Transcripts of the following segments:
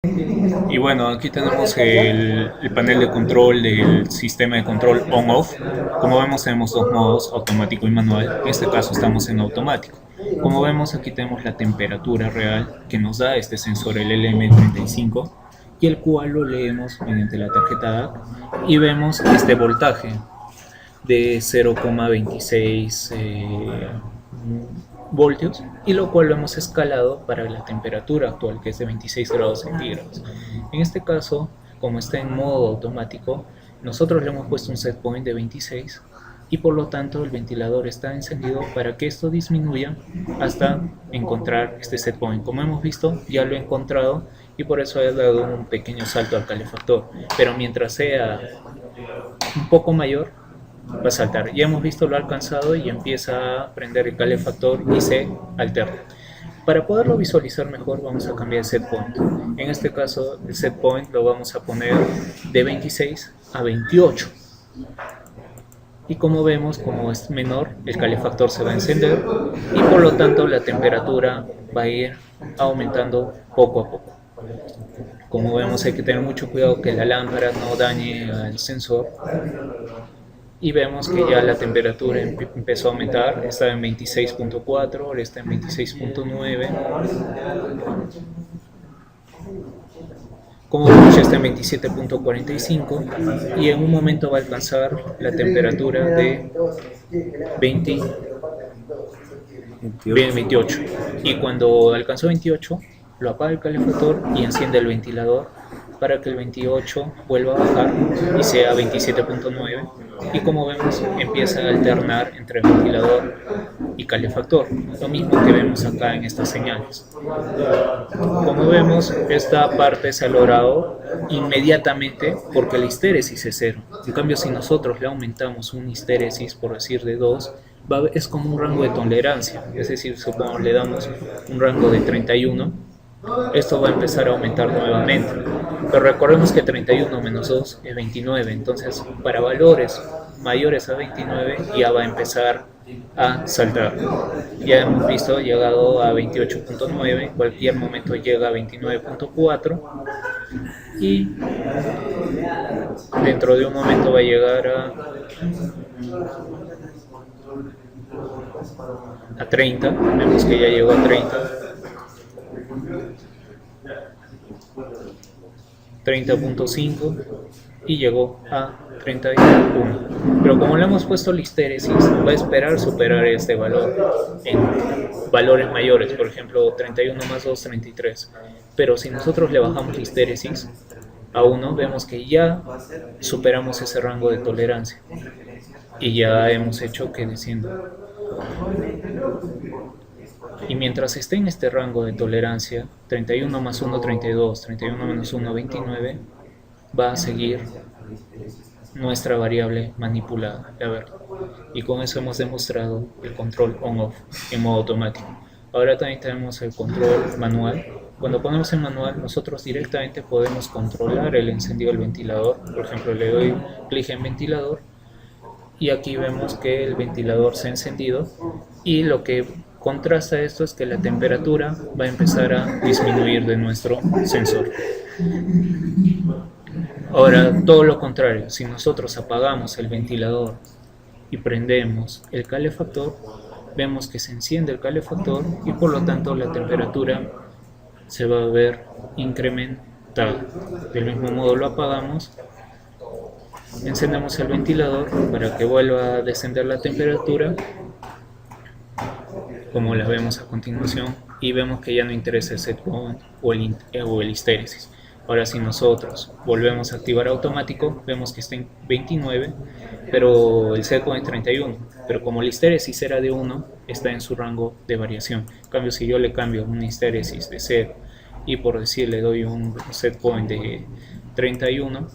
Y bueno, aquí tenemos el panel de control del sistema de control on-off. Como vemos, tenemos dos modos, automático y manual. En este caso estamos en automático. Como vemos, aquí tenemos la temperatura real que nos da este sensor, el LM35, y el cual lo leemos mediante la tarjeta DAC y vemos este voltaje de 0,26 voltios, y lo cual lo hemos escalado para la temperatura actual, que es de 26 grados centígrados. En este caso, como está en modo automático, nosotros le hemos puesto un set point de 26 y por lo tanto el ventilador está encendido para que esto disminuya hasta encontrar este set point. Como hemos visto, ya lo he encontrado y por eso he dado un pequeño salto al calefactor, pero mientras sea un poco mayor va a saltar. Ya hemos visto lo alcanzado y empieza a prender el calefactor y se alterna. Para poderlo visualizar mejor vamos a cambiar el set point. En este caso el set point lo vamos a poner de 26 a 28. Y como vemos, como es menor, el calefactor se va a encender y por lo tanto la temperatura va a ir aumentando poco a poco. Como vemos, hay que tener mucho cuidado que la lámpara no dañe al sensor. Y vemos que ya la temperatura empezó a aumentar, estaba en 26.4, ahora está en 26.9. Como vemos, ya está en 27.45 y en un momento va a alcanzar la temperatura de 28. Y cuando alcanzó 28, lo apaga el calefactor y enciende el ventilador para que el 28 vuelva a bajar y sea 27.9. Y como vemos, empieza a alternar entre ventilador y calefactor, lo mismo que vemos acá en estas señales. Como vemos, esta parte se ha logrado inmediatamente porque la histéresis es 0. En cambio, si nosotros le aumentamos una histéresis, por decir de 2, es como un rango de tolerancia, es decir, supongamos le damos un rango de 31, esto va a empezar a aumentar nuevamente. Pero recordemos que 31 menos 2 es 29, entonces para valores mayores a 29 ya va a empezar a saltar. Ya hemos visto, llegado a 28.9, en cualquier momento llega a 29.4 y dentro de un momento va a llegar a 30, vemos que ya llegó a 30.5 y llegó a 31. Pero como le hemos puesto la histéresis, va a esperar superar este valor en valores mayores, por ejemplo 31 más 2, 33. Pero si nosotros le bajamos la histéresis a 1, vemos que ya superamos ese rango de tolerancia y ya hemos hecho que descienda. Y mientras esté en este rango de tolerancia, 31 más 1, 32, 31 menos 1, 29, va a seguir nuestra variable manipulada, la verdad. Y con eso hemos demostrado el control on-off en modo automático. Ahora también tenemos el control manual. Cuando ponemos en manual, nosotros directamente podemos controlar el encendido del ventilador. Por ejemplo, le doy clic en ventilador y aquí vemos que el ventilador se ha encendido, y lo que contrasta esto es que la temperatura va a empezar a disminuir de nuestro sensor. Ahora, todo lo contrario, si nosotros apagamos el ventilador y prendemos el calefactor, vemos que se enciende el calefactor y por lo tanto la temperatura se va a ver incrementada. Del mismo modo lo apagamos, encendemos el ventilador para que vuelva a descender la temperatura, como la vemos a continuación, y vemos que ya no interesa el set point o el histéresis. Ahora si nosotros volvemos a activar automático, vemos que está en 29, pero el set point es 31, pero como la histéresis era de 1, está en su rango de variación. En cambio, si yo le cambio una histéresis de 0 y por decir le doy un set point de 31,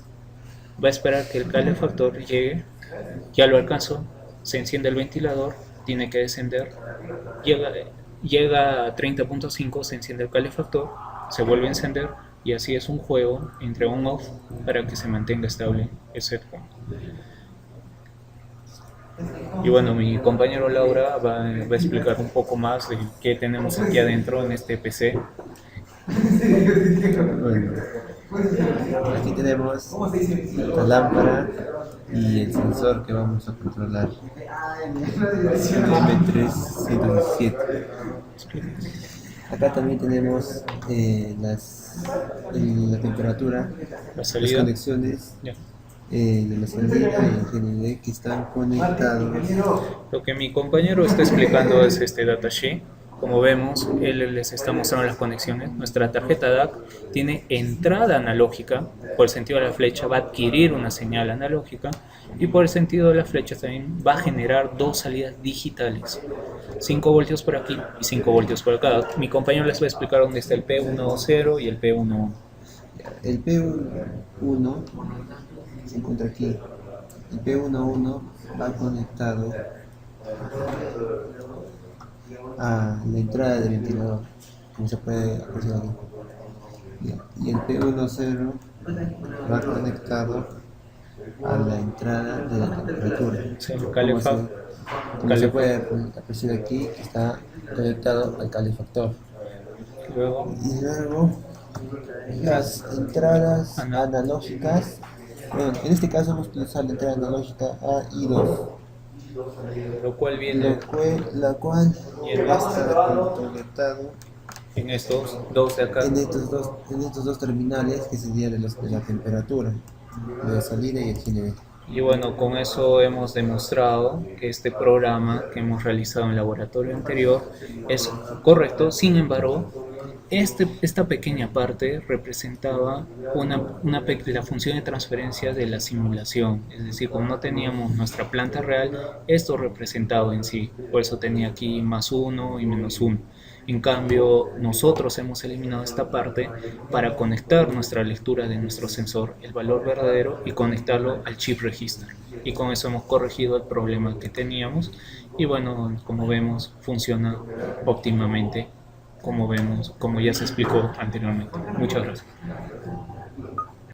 va a esperar que el calefactor llegue, ya lo alcanzó, se enciende el ventilador, tiene que descender, llega a 30.5, se enciende el calefactor, se vuelve a encender, y así es un juego entre on-off para que se mantenga estable el set point. Y bueno, mi compañero Laura va a explicar un poco más de qué tenemos aquí adentro en este PC. Bueno, aquí tenemos la lámpara y el sensor que vamos a controlar, el M3117. Acá también tenemos la temperatura, La las salida. conexiones Ya. de la salida y el GND que están conectados. Lo que mi compañero está explicando es este datasheet. Como vemos, él les está mostrando las conexiones. Nuestra tarjeta DAC tiene entrada analógica, por el sentido de la flecha va a adquirir una señal analógica y por el sentido de la flecha también va a generar dos salidas digitales. 5 voltios por aquí y 5 voltios por acá. Mi compañero les va a explicar dónde está el P10 y el P11. El P1 se encuentra aquí. El P11 va conectado a la entrada del ventilador, como se puede apreciar aquí. Y el P10 va conectado a la entrada de la temperatura. Sí, el Como se puede apreciar aquí, que está conectado al calefactor. Luego, Y luego las entradas analógicas, bueno, en este caso vamos a utilizar la entrada analógica A y 2, lo cual viene la cual va a estar conectado en estos dos de acá. en estos dos terminales que serían de la temperatura, de la salida y el GNB. Y bueno, con eso hemos demostrado que este programa que hemos realizado en el laboratorio anterior es correcto. Sin embargo, esta pequeña parte representaba la función de transferencia de la simulación. Es decir, como no teníamos nuestra planta real, esto representaba en sí. Por eso tenía aquí +1 y -1. En cambio, nosotros hemos eliminado esta parte para conectar nuestra lectura de nuestro sensor, el valor verdadero, y conectarlo al chip register. Y con eso hemos corregido el problema que teníamos. Y bueno, como vemos, funciona óptimamente, como ya se explicó anteriormente. Muchas gracias.